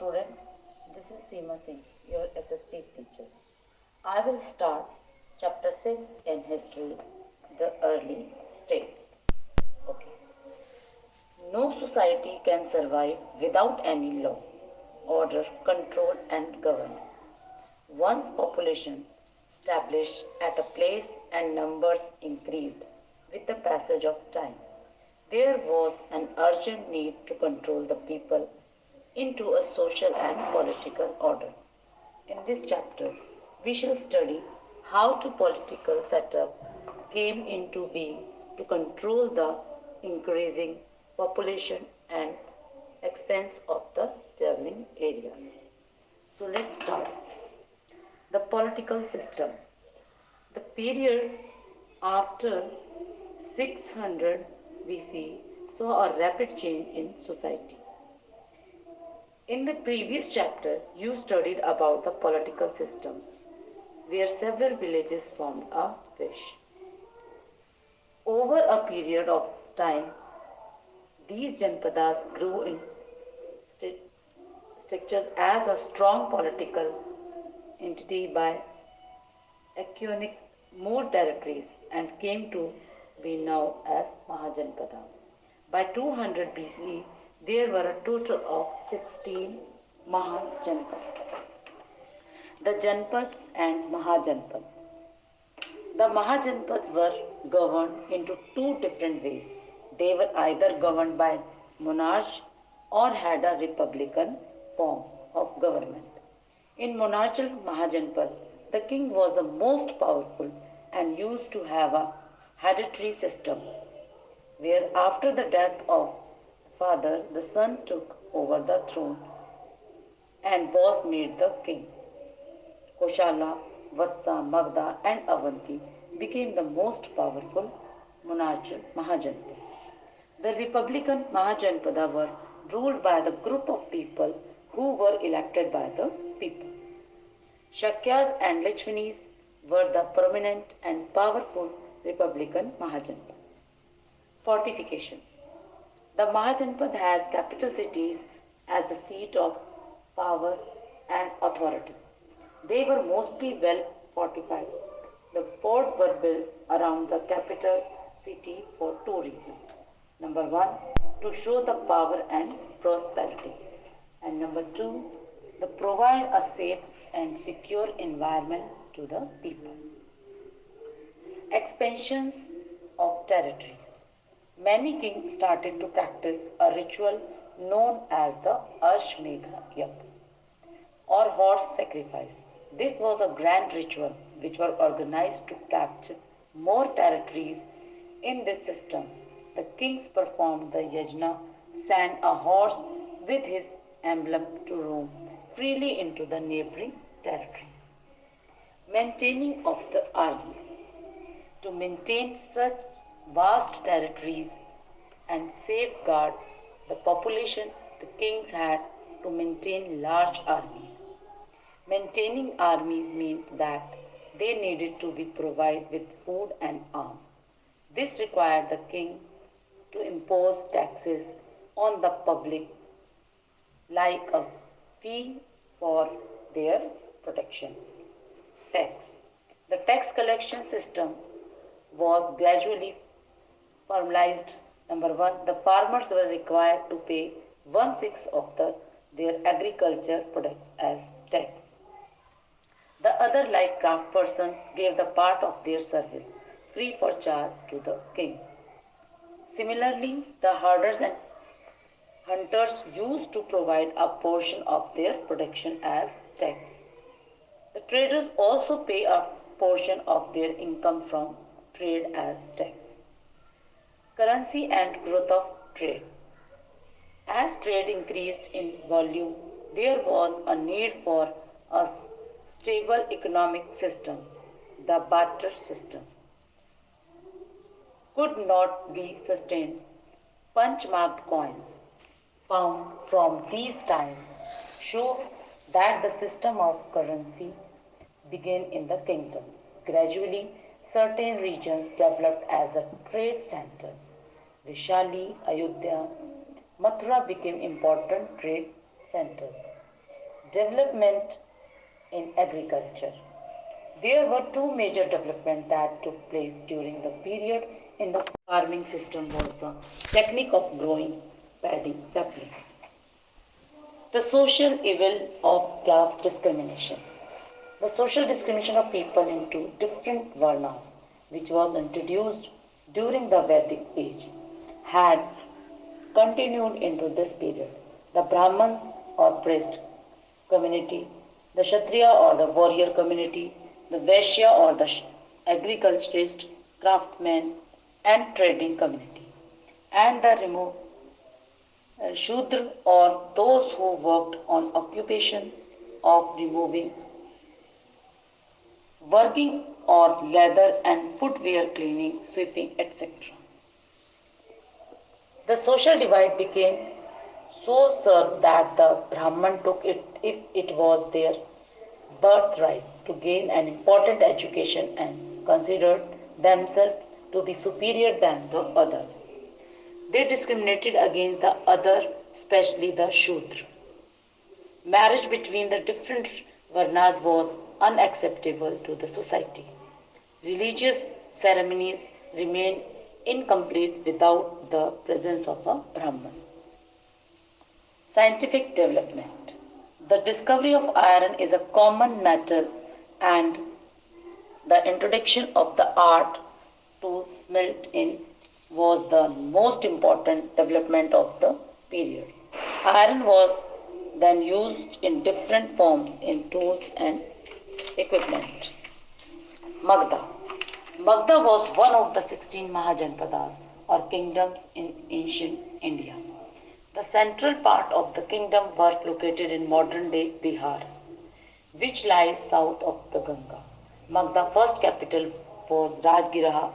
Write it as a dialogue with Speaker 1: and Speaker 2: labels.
Speaker 1: students, this is Seema Singh, your S.St teacher. I will start chapter 6 in history, the early states. Okay. No society can survive without any law, order, control and governance. Once population established at a place and numbers increased with the passage of time, there was an urgent need to control the people into a social and political order. In this chapter, we shall study how the political setup came into being to control the increasing population and expense of the traveling areas. So let's start. The political system. The period after 600 BC saw a rapid change in society. In the previous chapter, you studied about the political system, where several villages formed a wish. Over a period of time, these janpadas grew in structures as a strong political entity by acquiring more territories and came to be known as Mahajanpada. By 200 BC, there were a total of 16 Mahajanpads. The Janpads and Mahajanpads. The Mahajanpads were governed into two different ways. They were either governed by monarchs or had a republican form of government. In monarchical Mahajanpad, the king was the most powerful and used to have a hereditary system, where after the death of father, the son took over the throne and was made the king. Koshala, Vatsa, Magda and Avanti became the most powerful monarchical Mahajanpada. The republican Mahajanpada were ruled by the group of people who were elected by the people. Shakyas and Lakshmanis were the prominent and powerful republican Mahajanpada. Fortification. The Mahajanpad has capital cities as the seat of power and authority. They were mostly well fortified. The forts were built around the capital city for two reasons. Number one, to show the power and prosperity. And number two, to provide a safe and secure environment to the people. Expansions of territories. Many kings started to practice a ritual known as the Ashmegha Yagna or horse sacrifice. This was a grand ritual which was organized to capture more territories. In this system, the kings performed the yajna, sent a horse with his emblem to roam freely into the neighboring territories. Maintaining of the armies. To maintain such vast territories and safeguard the population, the kings had to maintain large armies. Maintaining armies meant that they needed to be provided with food and arms. This required the king to impose taxes on the public like a fee for their protection. Tax. The tax collection system was gradually formalized. Number one, the farmers were required to pay 1/6 of their agriculture products as tax. The other, like craft person, gave the part of their service free for charge to the king. Similarly, the herders and hunters used to provide a portion of their production as tax. The traders also pay a portion of their income from trade as tax. Currency and growth of trade. As trade increased in volume, there was a need for a stable economic system. The barter system could not be sustained. Punch-marked coins found from these times show that the system of currency began in the kingdoms. Gradually, certain regions developed as a trade centers. Vishali, Ayodhya, Mathura became important trade centers. Development in agriculture. There were two major developments that took place during the period in the farming system was the technique of growing paddy saplings. The social evil of class discrimination. The social discrimination of people into different varnas, which was introduced during the Vedic age, had continued into this period. The Brahmins or priest community, the Kshatriya or the warrior community, the Vaishya or the agriculturist, craftsman, and trading community, and the removed Shudra or those who worked on occupation of removing, working or leather and footwear cleaning, sweeping, etc. The social divide became so sharp that the Brahman took it if it was their birthright to gain an important education and considered themselves to be superior than the other. They discriminated against the other, especially the Shudra. Marriage between the different varnas was unacceptable to the society. Religious ceremonies remained incomplete without the presence of a Brahman. Scientific development. The discovery of iron is a common metal and the introduction of the art to smelt in was the most important development of the period. Iron was then used in different forms in tools and equipment. Magda. Magda was one of the 16 Mahajanpadas or kingdoms in ancient India. The central part of the kingdom were located in modern day Bihar, which lies south of the Ganga. Magda's first capital was Rajgiraha.